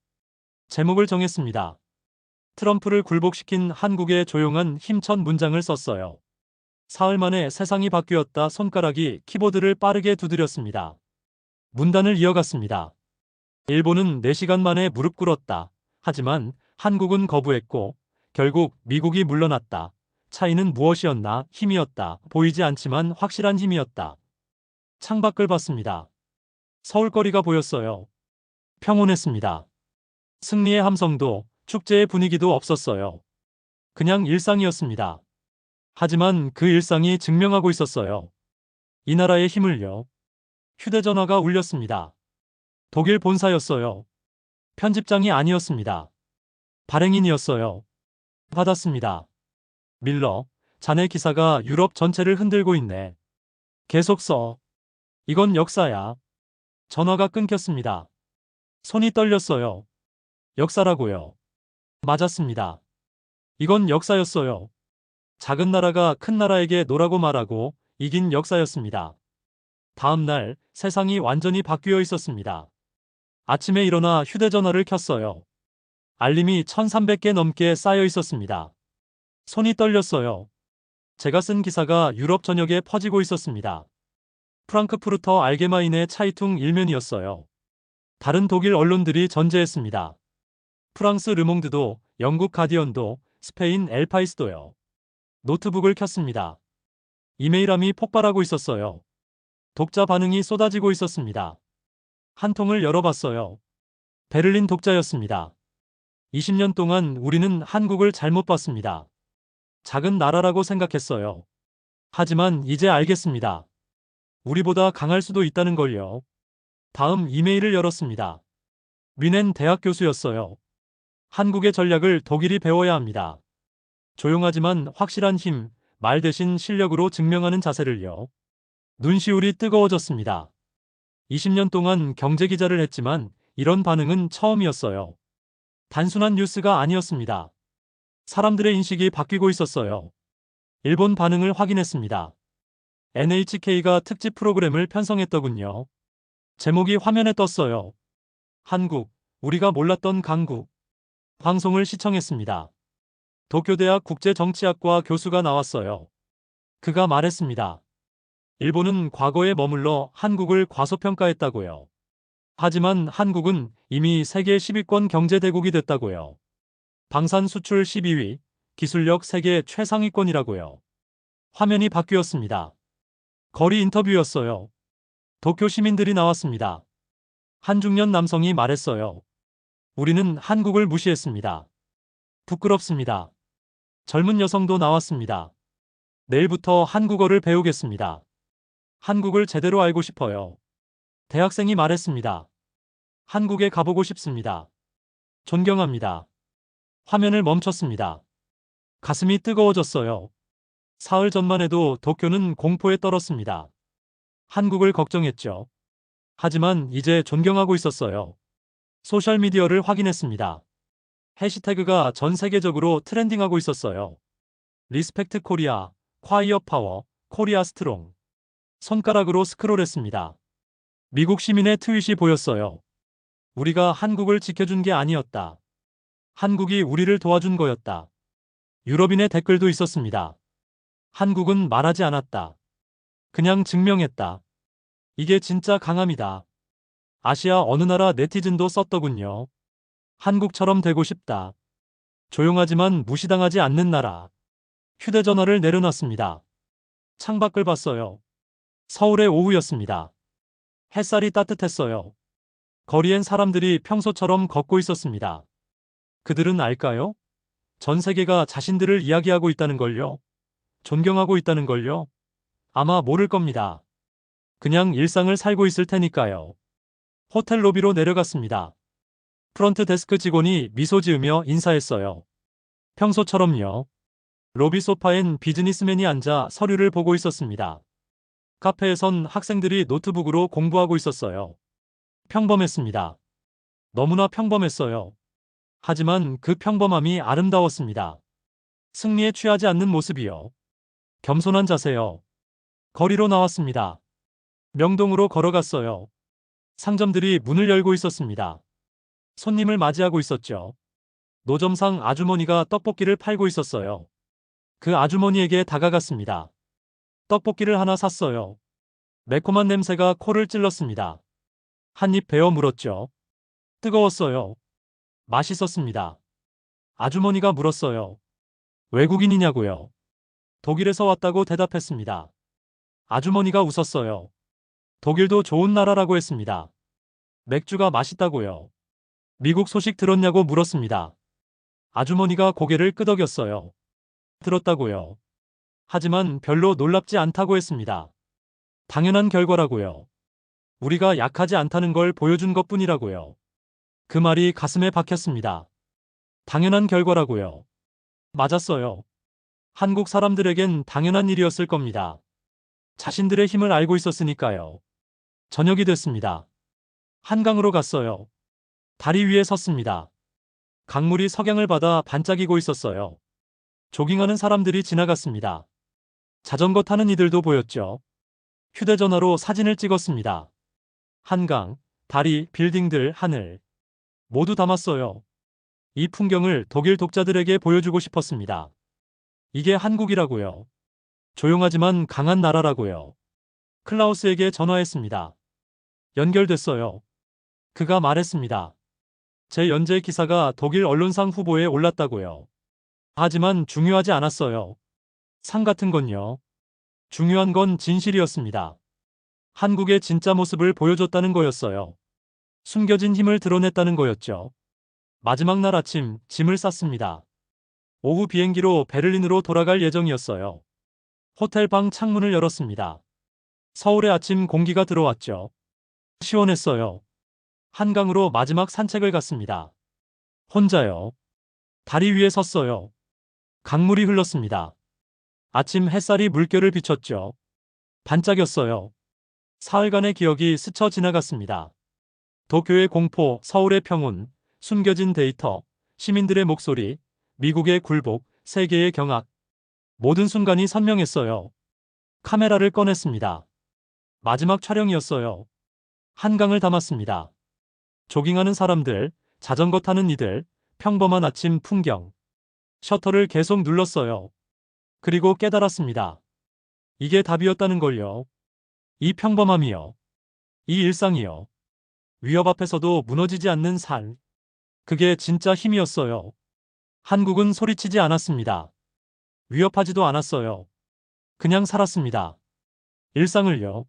제목을 정했습니다. 트럼프를 굴복시킨 한국의 조용한 힘찬 문장을 썼어요. 사흘 만에 세상이 바뀌었다. 손가락이 키보드를 빠르게 두드렸습니다. 문단을 이어갔습니다. 일본은 4시간 만에 무릎 꿇었다. 하지만 한국은 거부했고 결국 미국이 물러났다. 차이는 무엇이었나? 힘이었다. 보이지 않지만 확실한 힘이었다. 창밖을 봤습니다. 서울거리가 보였어요. 평온했습니다. 승리의 함성도 축제의 분위기도 없었어요. 그냥 일상이었습니다. 하지만 그 일상이 증명하고 있었어요. 이 나라의 힘을요. 휴대전화가 울렸습니다. 독일 본사였어요. 편집장이 아니었습니다. 발행인이었어요. 받았습니다. 밀러, 자네 기사가 유럽 전체를 흔들고 있네. 계속 써. 이건 역사야. 전화가 끊겼습니다. 손이 떨렸어요. 역사라고요. 맞았습니다. 이건 역사였어요. 작은 나라가 큰 나라에게 노라고 말하고 이긴 역사였습니다. 다음 날 세상이 완전히 바뀌어 있었습니다. 아침에 일어나 휴대전화를 켰어요. 알림이 1300개 넘게 쌓여 있었습니다. 손이 떨렸어요. 제가 쓴 기사가 유럽 전역에 퍼지고 있었습니다. 프랑크푸르터 알게마인의 차이퉁 일면이었어요. 다른 독일 언론들이 전제했습니다. 프랑스 르몽드도, 영국 가디언도, 스페인 엘파이스도요. 노트북을 켰습니다. 이메일함이 폭발하고 있었어요. 독자 반응이 쏟아지고 있었습니다. 한 통을 열어봤어요. 베를린 독자였습니다. 20년 동안 우리는 한국을 잘못 봤습니다. 작은 나라라고 생각했어요. 하지만 이제 알겠습니다. 우리보다 강할 수도 있다는 걸요. 다음 이메일을 열었습니다. 뮌헨 대학 교수였어요. 한국의 전략을 독일이 배워야 합니다. 조용하지만 확실한 힘, 말 대신 실력으로 증명하는 자세를요. 눈시울이 뜨거워졌습니다. 20년 동안 경제 기자를 했지만 이런 반응은 처음이었어요. 단순한 뉴스가 아니었습니다. 사람들의 인식이 바뀌고 있었어요. 일본 반응을 확인했습니다. NHK가 특집 프로그램을 편성했더군요. 제목이 화면에 떴어요. 한국, 우리가 몰랐던 강국. 방송을 시청했습니다. 도쿄대학 국제정치학과 교수가 나왔어요. 그가 말했습니다. 일본은 과거에 머물러 한국을 과소평가했다고요. 하지만 한국은 이미 세계 10위권 경제대국이 됐다고요. 방산 수출 12위, 기술력 세계 최상위권이라고요. 화면이 바뀌었습니다. 거리 인터뷰였어요. 도쿄 시민들이 나왔습니다. 한 중년 남성이 말했어요. 우리는 한국을 무시했습니다. 부끄럽습니다. 젊은 여성도 나왔습니다. 내일부터 한국어를 배우겠습니다. 한국을 제대로 알고 싶어요. 대학생이 말했습니다. 한국에 가보고 싶습니다. 존경합니다. 화면을 멈췄습니다. 가슴이 뜨거워졌어요. 사흘 전만 해도 도쿄는 공포에 떨었습니다. 한국을 걱정했죠. 하지만 이제 존경하고 있었어요. 소셜미디어를 확인했습니다. 해시태그가 전 세계적으로 트렌딩하고 있었어요. 리스펙트 코리아, 콰이어 파워, 코리아 스트롱. 손가락으로 스크롤했습니다. 미국 시민의 트윗이 보였어요. 우리가 한국을 지켜준 게 아니었다. 한국이 우리를 도와준 거였다. 유럽인의 댓글도 있었습니다. 한국은 말하지 않았다. 그냥 증명했다. 이게 진짜 강함이다. 아시아 어느 나라 네티즌도 썼더군요. 한국처럼 되고 싶다. 조용하지만 무시당하지 않는 나라. 휴대전화를 내려놨습니다. 창밖을 봤어요. 서울의 오후였습니다. 햇살이 따뜻했어요. 거리엔 사람들이 평소처럼 걷고 있었습니다. 그들은 알까요? 전 세계가 자신들을 이야기하고 있다는 걸요. 존경하고 있다는 걸요. 아마 모를 겁니다. 그냥 일상을 살고 있을 테니까요. 호텔 로비로 내려갔습니다. 프런트 데스크 직원이 미소 지으며 인사했어요. 평소처럼요. 로비 소파엔 비즈니스맨이 앉아 서류를 보고 있었습니다. 카페에선 학생들이 노트북으로 공부하고 있었어요. 평범했습니다. 너무나 평범했어요. 하지만 그 평범함이 아름다웠습니다. 승리에 취하지 않는 모습이요. 겸손한 자세요. 거리로 나왔습니다. 명동으로 걸어갔어요. 상점들이 문을 열고 있었습니다. 손님을 맞이하고 있었죠. 노점상 아주머니가 떡볶이를 팔고 있었어요. 그 아주머니에게 다가갔습니다. 떡볶이를 하나 샀어요. 매콤한 냄새가 코를 찔렀습니다. 한 입 베어 물었죠. 뜨거웠어요. 맛있었습니다. 아주머니가 물었어요. 외국인이냐고요. 독일에서 왔다고 대답했습니다. 아주머니가 웃었어요. 독일도 좋은 나라라고 했습니다. 맥주가 맛있다고요. 미국 소식 들었냐고 물었습니다. 아주머니가 고개를 끄덕였어요. 들었다고요. 하지만 별로 놀랍지 않다고 했습니다. 당연한 결과라고요. 우리가 약하지 않다는 걸 보여준 것뿐이라고요. 그 말이 가슴에 박혔습니다. 당연한 결과라고요. 맞았어요. 한국 사람들에겐 당연한 일이었을 겁니다. 자신들의 힘을 알고 있었으니까요. 저녁이 됐습니다. 한강으로 갔어요. 다리 위에 섰습니다. 강물이 석양을 받아 반짝이고 있었어요. 조깅하는 사람들이 지나갔습니다. 자전거 타는 이들도 보였죠. 휴대전화로 사진을 찍었습니다. 한강, 다리, 빌딩들, 하늘. 모두 담았어요. 이 풍경을 독일 독자들에게 보여주고 싶었습니다. 이게 한국이라고요. 조용하지만 강한 나라라고요. 클라우스에게 전화했습니다. 연결됐어요. 그가 말했습니다. 제 연재 기사가 독일 언론상 후보에 올랐다고요. 하지만 중요하지 않았어요. 상 같은 건요. 중요한 건 진실이었습니다. 한국의 진짜 모습을 보여줬다는 거였어요. 숨겨진 힘을 드러냈다는 거였죠. 마지막 날 아침 짐을 쌌습니다. 오후 비행기로 베를린으로 돌아갈 예정이었어요. 호텔 방 창문을 열었습니다. 서울의 아침 공기가 들어왔죠. 시원했어요. 한강으로 마지막 산책을 갔습니다. 혼자요. 다리 위에 섰어요. 강물이 흘렀습니다. 아침 햇살이 물결을 비췄죠. 반짝였어요. 사흘간의 기억이 스쳐 지나갔습니다. 도쿄의 공포, 서울의 평온, 숨겨진 데이터, 시민들의 목소리, 미국의 굴복, 세계의 경악. 모든 순간이 선명했어요. 카메라를 꺼냈습니다. 마지막 촬영이었어요. 한강을 담았습니다. 조깅하는 사람들, 자전거 타는 이들, 평범한 아침 풍경. 셔터를 계속 눌렀어요. 그리고 깨달았습니다. 이게 답이었다는 걸요. 이 평범함이요. 이 일상이요. 위협 앞에서도 무너지지 않는 삶. 그게 진짜 힘이었어요. 한국은 소리치지 않았습니다. 위협하지도 않았어요. 그냥 살았습니다. 일상을요.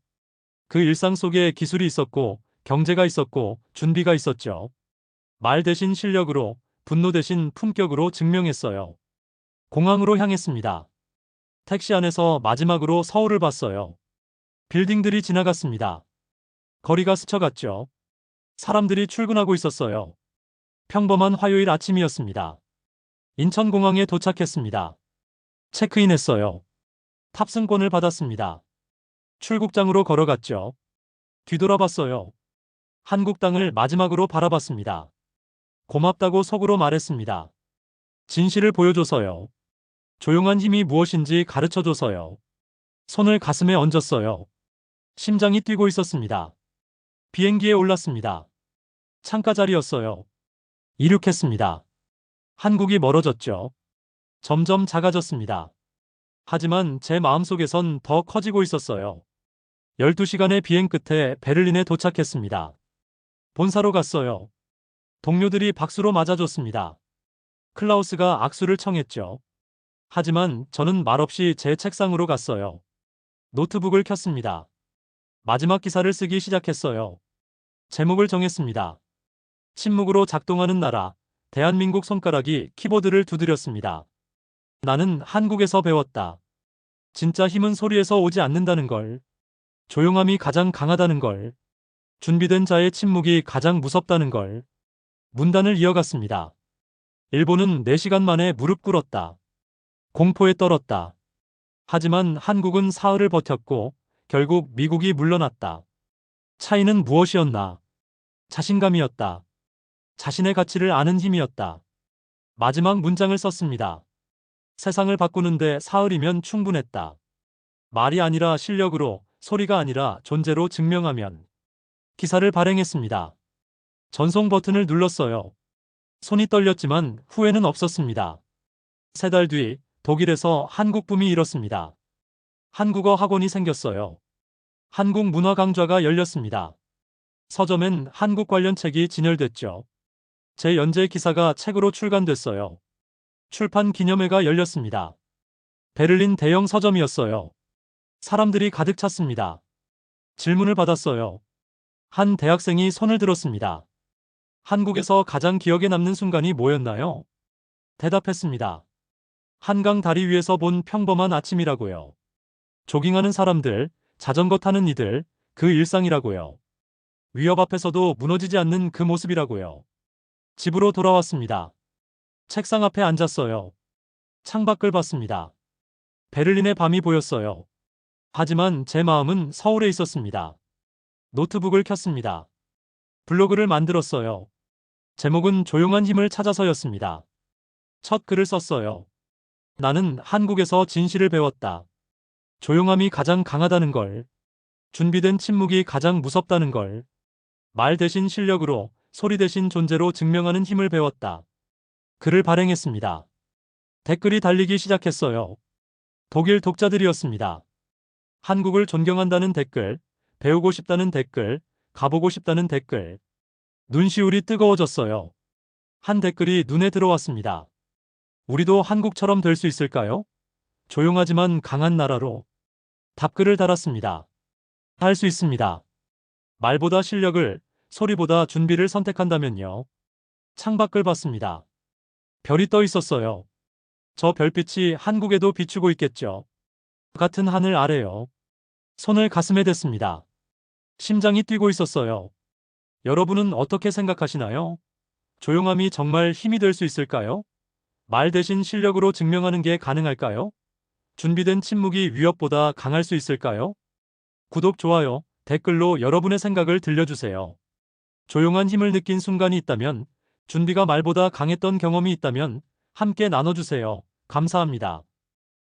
그 일상 속에 기술이 있었고, 경제가 있었고, 준비가 있었죠. 말 대신 실력으로, 분노 대신 품격으로 증명했어요. 공항으로 향했습니다. 택시 안에서 마지막으로 서울을 봤어요. 빌딩들이 지나갔습니다. 거리가 스쳐갔죠. 사람들이 출근하고 있었어요. 평범한 화요일 아침이었습니다. 인천공항에 도착했습니다. 체크인했어요. 탑승권을 받았습니다. 출국장으로 걸어갔죠. 뒤돌아봤어요. 한국 땅을 마지막으로 바라봤습니다. 고맙다고 속으로 말했습니다. 진실을 보여줘서요. 조용한 힘이 무엇인지 가르쳐줘서요. 손을 가슴에 얹었어요. 심장이 뛰고 있었습니다. 비행기에 올랐습니다. 창가 자리였어요. 이륙했습니다. 한국이 멀어졌죠. 점점 작아졌습니다. 하지만 제 마음속에선 더 커지고 있었어요. 12시간의 비행 끝에 베를린에 도착했습니다. 본사로 갔어요. 동료들이 박수로 맞아줬습니다. 클라우스가 악수를 청했죠. 하지만 저는 말없이 제 책상으로 갔어요. 노트북을 켰습니다. 마지막 기사를 쓰기 시작했어요. 제목을 정했습니다. 침묵으로 작동하는 나라, 대한민국. 손가락이 키보드를 두드렸습니다. 나는 한국에서 배웠다. 진짜 힘은 소리에서 오지 않는다는 걸. 조용함이 가장 강하다는 걸. 준비된 자의 침묵이 가장 무섭다는 걸. 문단을 이어갔습니다. 일본은 4시간 만에 무릎 꿇었다. 공포에 떨었다. 하지만 한국은 사흘을 버텼고 결국 미국이 물러났다. 차이는 무엇이었나? 자신감이었다. 자신의 가치를 아는 힘이었다. 마지막 문장을 썼습니다. 세상을 바꾸는데 사흘이면 충분했다. 말이 아니라 실력으로, 소리가 아니라 존재로 증명하면. 기사를 발행했습니다. 전송 버튼을 눌렀어요. 손이 떨렸지만 후회는 없었습니다. 3달 뒤 독일에서 한국 붐이 일었습니다. 한국어 학원이 생겼어요. 한국 문화 강좌가 열렸습니다. 서점엔 한국 관련 책이 진열됐죠. 제 연재 기사가 책으로 출간됐어요. 출판 기념회가 열렸습니다. 베를린 대형 서점이었어요. 사람들이 가득 찼습니다. 질문을 받았어요. 한 대학생이 손을 들었습니다. 한국에서 가장 기억에 남는 순간이 뭐였나요? 대답했습니다. 한강 다리 위에서 본 평범한 아침이라고요. 조깅하는 사람들, 자전거 타는 이들, 그 일상이라고요. 위협 앞에서도 무너지지 않는 그 모습이라고요. 집으로 돌아왔습니다. 책상 앞에 앉았어요. 창밖을 봤습니다. 베를린의 밤이 보였어요. 하지만 제 마음은 서울에 있었습니다. 노트북을 켰습니다. 블로그를 만들었어요. 제목은 조용한 힘을 찾아서였습니다. 첫 글을 썼어요. 나는 한국에서 진실을 배웠다. 조용함이 가장 강하다는 걸. 준비된 침묵이 가장 무섭다는 걸. 말 대신 실력으로, 소리 대신 존재로 증명하는 힘을 배웠다. 글을 발행했습니다. 댓글이 달리기 시작했어요. 독일 독자들이었습니다. 한국을 존경한다는 댓글, 배우고 싶다는 댓글, 가보고 싶다는 댓글. 눈시울이 뜨거워졌어요. 한 댓글이 눈에 들어왔습니다. 우리도 한국처럼 될 수 있을까요? 조용하지만 강한 나라로. 답글을 달았습니다. 할 수 있습니다. 말보다 실력을, 소리보다 준비를 선택한다면요. 창밖을 봤습니다. 별이 떠 있었어요. 저 별빛이 한국에도 비추고 있겠죠. 같은 하늘 아래요. 손을 가슴에 댔습니다. 심장이 뛰고 있었어요. 여러분은 어떻게 생각하시나요? 조용함이 정말 힘이 될 수 있을까요? 말 대신 실력으로 증명하는 게 가능할까요? 준비된 침묵이 위협보다 강할 수 있을까요? 구독, 좋아요, 댓글로 여러분의 생각을 들려주세요. 조용한 힘을 느낀 순간이 있다면, 준비가 말보다 강했던 경험이 있다면 함께 나눠주세요. 감사합니다.